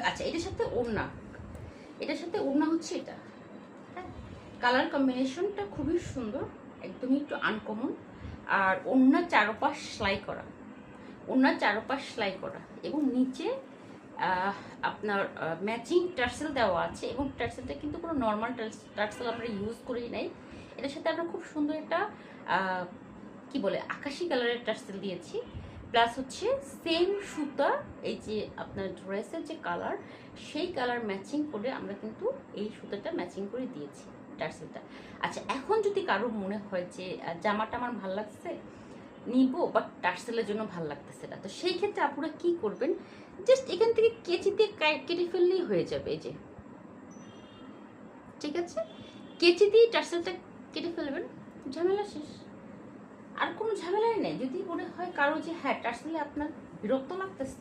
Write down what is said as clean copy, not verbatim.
আচ্ছা, এটার সাথে ওড়না, এটার সাথে ওড়না হচ্ছে এটা। হ্যাঁ, কালার কম্বিনেশনটা খুবই সুন্দর, একদমই একটু আনকমন। আর ওড়নার চারপাশ সেলাই করা, ওড়নার চারপাশ সেলাই করা, এবং নিচে আপনার ম্যাচিং টার্সেল দেওয়া আছে। এবং টার্সেলটা কিন্তু কোনো নর্মাল টার্সেল আমরা ইউজ করি নাই, এটার সাথে আমরা খুব সুন্দর একটা কি বলে আকাশি কালারের টার্সেল দিয়েছি। প্লাস হচ্ছে সেম সুতা, এই যে আপনার ড্রেসের যে কালার, সেই কালার ম্যাচিং করে আমরা কিন্তু এই সুতাটা ম্যাচিং করে দিয়েছি টার্সেলটা। আচ্ছা, এখন যদি কারো মনে হয় যে জামাটা আমার ভালো লাগছে, নিব, বাট টার্সেলের জন্য ভালো লাগতেছে না, তো সেই ক্ষেত্রে আপনারা কি করবেন, জাস্ট এখান থেকে কেচি দিয়ে কেটে ফেললেই হয়ে যাবে। এই যে, ঠিক আছে, কেচি দিয়ে টার্সেলটা কেটে ফেলবেন, ঝামেলা শেষ। আর কোনো ঝামেলাই নেই। যদি মনে হয় কারো যে হ্যাঁ টার্সেলে আপনার বিরক্ত লাগতেছে,